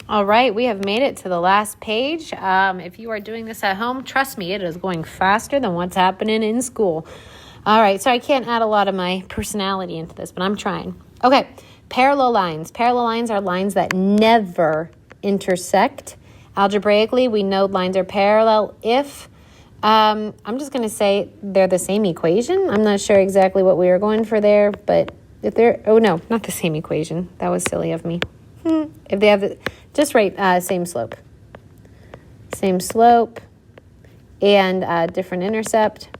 All right, we have made it to the last page. If you are doing this at home, trust me, it is going faster than what's happening in school. All right, so I can't add a lot of my personality into this, but I'm trying. Okay, parallel lines. Parallel lines are lines that never intersect. Algebraically, we know lines are parallel if, I'm just going to say they're the same equation. I'm not sure exactly what we were going for there, but if they're, oh no, not the same equation. That was silly of me. If they have, just write same slope. Same slope and different intercept.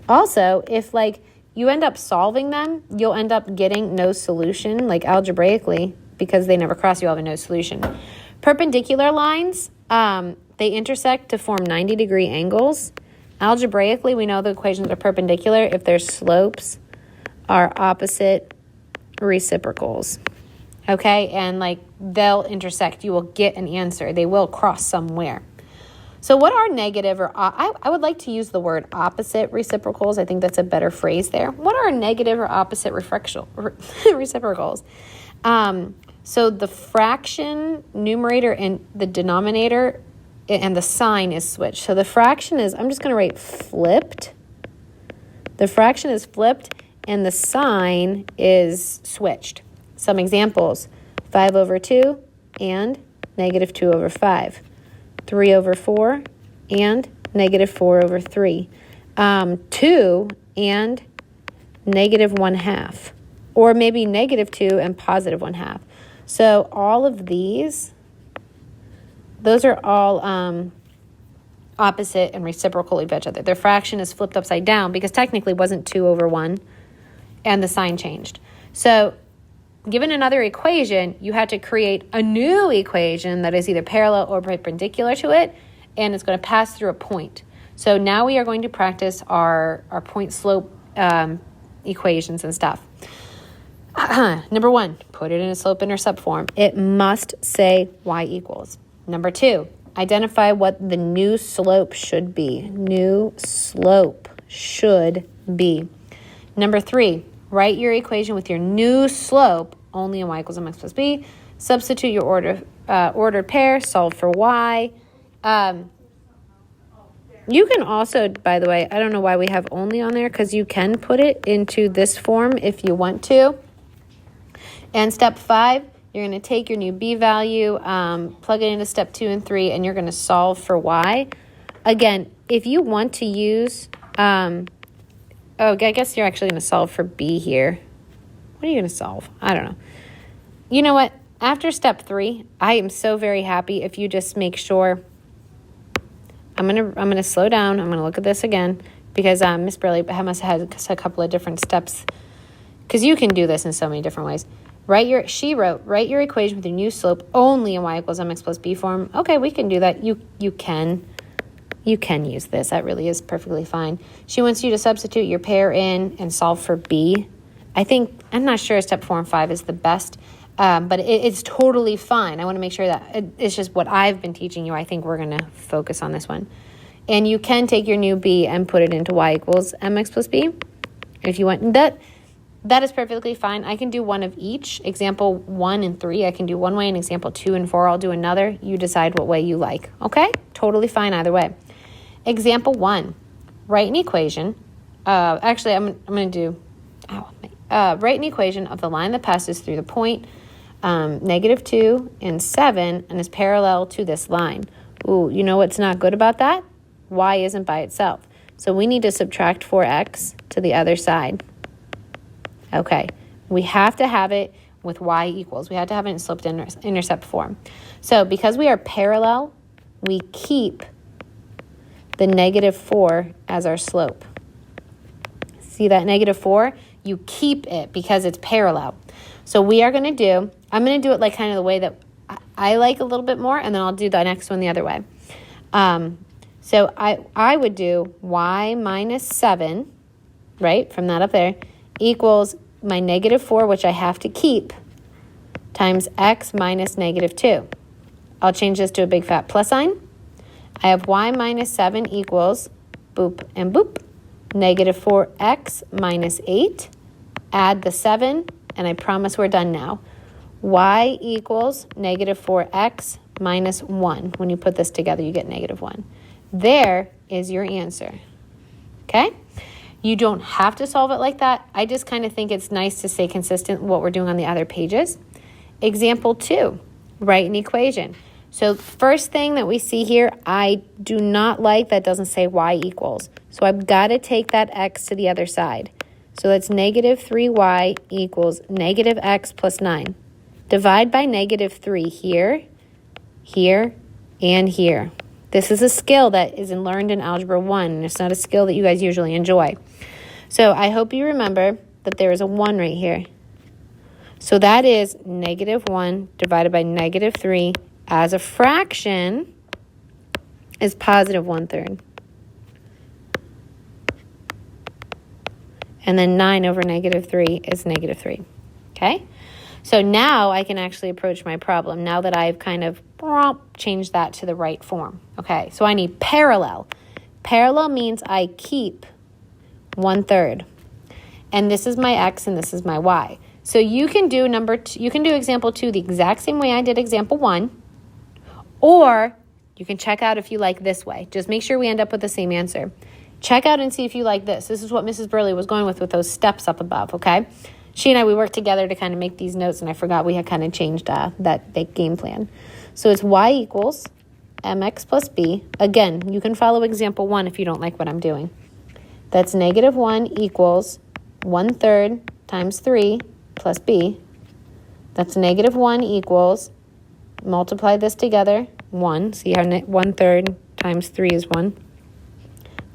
Also, if like you end up solving them, you'll end up getting no solution, like algebraically, because they never cross, you'll have a no solution. Perpendicular lines, they intersect to form 90-degree angles. Algebraically, we know the equations are perpendicular if their slopes are opposite reciprocals. Okay, and like they'll intersect. You will get an answer. They will cross somewhere. So what are negative or I would like to use the word opposite reciprocals. I think that's a better phrase there. What are negative or opposite reciprocals? So the fraction, numerator, and the denominator and the sign is switched. So the fraction is, I'm just going to write flipped. The fraction is flipped and the sign is switched. Some examples, 5 over 2 and negative 2 over 5. 3 over 4 and negative 4 over 3. 2 and negative 1/2. Or maybe negative 2 and positive 1/2. So all of these, those are all opposite and reciprocal of each other. Their fraction is flipped upside down because technically it wasn't 2 over 1 and the sign changed. So given another equation, you had to create a new equation that is either parallel or perpendicular to it, and it's going to pass through a point. So now we are going to practice our point slope equations and stuff. Number 1, put it in a slope-intercept form. It must say y equals. Number 2, identify what the new slope should be. New slope should be. Number 3, write your equation with your new slope only in y equals mx plus b. Substitute your ordered pair, solve for y. You can also, by the way, I don't know why we have only on there because you can put it into this form if you want to. And step 5, you're going to take your new b value, plug it into step 2 and 3, and you're going to solve for y. Again, if you want to use, I guess you're actually going to solve for b here. What are you going to solve? I don't know. You know what? After step 3, I am so very happy if you just make sure. I'm gonna slow down. I'm going to look at this again because Miss Briley must have had a couple of different steps because you can do this in so many different ways. Write your equation with your new slope only in y equals mx plus b form. Okay, we can do that. You can use this. That really is perfectly fine. She wants you to substitute your pair in and solve for b. I'm not sure step 4 and 5 is the best, but it's totally fine. I want to make sure that it's just what I've been teaching you. I think we're going to focus on this one. And you can take your new b and put it into y equals mx plus b if you want. That is perfectly fine. I can do one of each. Example 1 and 3, I can do one way, and example 2 and 4, I'll do another. You decide what way you like. Okay? Totally fine either way. Example 1, write an equation. Actually, I'm going to do, write an equation of the line that passes through the point negative 2 and 7 and is parallel to this line. Ooh, you know what's not good about that? Y isn't by itself. So we need to subtract 4x to the other side. Okay, we have to have it with y equals. We have to have it in sloped intercept form. So because we are parallel, we keep the negative 4 as our slope. See that negative 4? You keep it because it's parallel. So we are going to do, I'm going to do it like kind of the way that I like a little bit more, and then I'll do the next one the other way. So I would do y minus 7, right, from that up there, equals my negative 4, which I have to keep, times x minus negative 2. I'll change this to a big fat plus sign. I have y minus 7 equals, boop and boop, negative 4x minus 8. Add the 7, and I promise we're done now. y equals negative 4x minus 1. When you put this together, you get negative 1. There is your answer, okay? You don't have to solve it like that. I just kind of think it's nice to stay consistent with what we're doing on the other pages. Example 2, write an equation. So first thing that we see here, I do not like that doesn't say y equals. So I've got to take that x to the other side. So that's negative 3y equals negative x plus 9. Divide by negative 3 here, here, and here. This is a skill that is learned in Algebra 1, and it's not a skill that you guys usually enjoy. So I hope you remember that there is a 1 right here. So that is negative 1 divided by negative 3 as a fraction is positive 1/3. And then 9 over negative 3 is negative 3. Okay? So now I can actually approach my problem now that I've kind of changed that to the right form. Okay, so I need parallel. Parallel means I keep 1/3. And this is my x and this is my y. So you can do example 2 the exact same way I did example 1. Or you can check out if you like this way. Just make sure we end up with the same answer. Check out and see if you like this. This is what Mrs. Burley was going with those steps up above, okay? She and I, we worked together to kind of make these notes, and I forgot we had kind of changed that game plan. So it's y equals mx plus b. Again, you can follow example 1 if you don't like what I'm doing. That's negative 1 equals 1/3 times 3 plus b. That's negative 1 equals, multiply this together, 1. See how 1/3 times 3 is 1.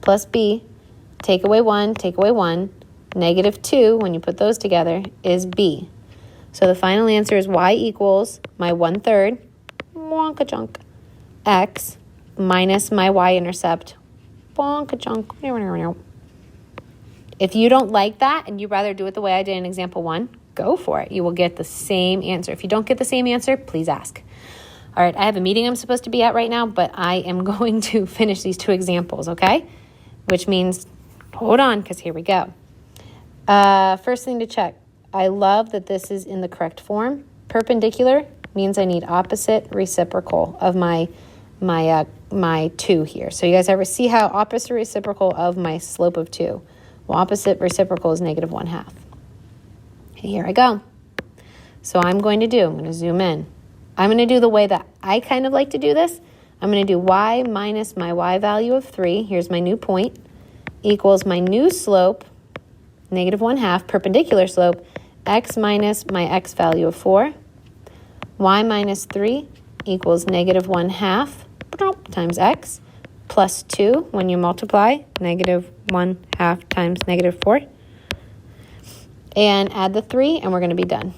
Plus b, take away 1, take away 1. Negative 2, when you put those together, is b. So the final answer is y equals my 1/3, wonka chunk, x minus my y-intercept, wonka chunk. If you don't like that and you'd rather do it the way I did in example 1, go for it. You will get the same answer. If you don't get the same answer, please ask. All right, I have a meeting I'm supposed to be at right now, but I am going to finish these 2 examples, okay? Which means, hold on, because here we go. First thing to check, I love that this is in the correct form. Perpendicular means I need opposite reciprocal of my 2 here. So you guys ever see how opposite reciprocal of my slope of 2? Well, opposite reciprocal is negative 1/2. Here I go. So I'm going to zoom in. I'm going to do the way that I kind of like to do this. I'm going to do y minus my y value of 3. Here's my new point. Equals my new slope, negative 1/2, perpendicular slope, x minus my x value of 4. Y minus 3 equals negative 1/2 times x plus 2 when you multiply, negative 1/2 times negative 4. And add the 3, and we're going to be done.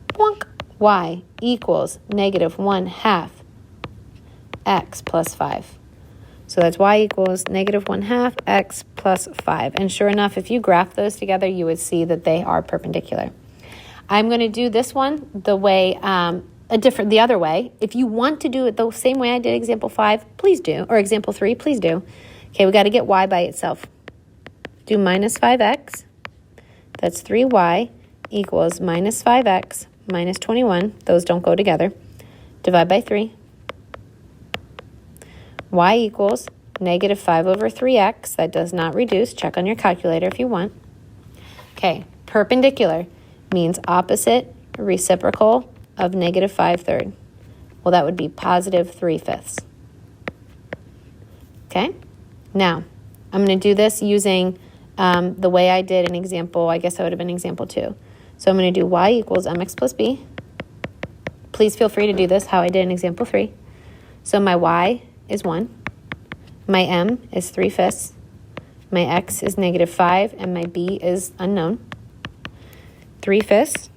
Bonk. Y equals negative 1/2 x plus 5. So that's y equals negative 1/2 x plus 5. And sure enough, if you graph those together, you would see that they are perpendicular. I'm going to do this one the way, the other way. If you want to do it the same way I did example 5, please do. Or example 3, please do. Okay, we got to get y by itself. Do minus 5x. That's 3y equals minus 5x minus 21. Those don't go together. Divide by 3. Y equals negative 5 over 3x. That does not reduce. Check on your calculator if you want. Okay, perpendicular means opposite reciprocal of negative 5/3. Well, that would be positive 3/5. Okay, now I'm going to do this using the way I did in example, I guess that would have been example 2. So I'm going to do y equals mx plus b. Please feel free to do this how I did in example 3. So my y is 1. My m is 3/5. My x is negative 5, and my b is unknown. 3/5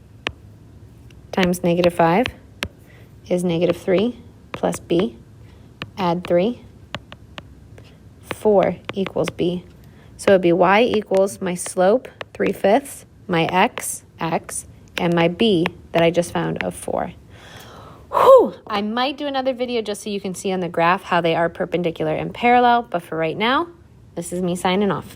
times negative 5 is negative 3 plus b. Add 3. 4 equals b. So it would be y equals my slope, 3/5, my x, and my b that I just found of 4. Whew! I might do another video just so you can see on the graph how they are perpendicular and parallel, but for right now, this is me signing off.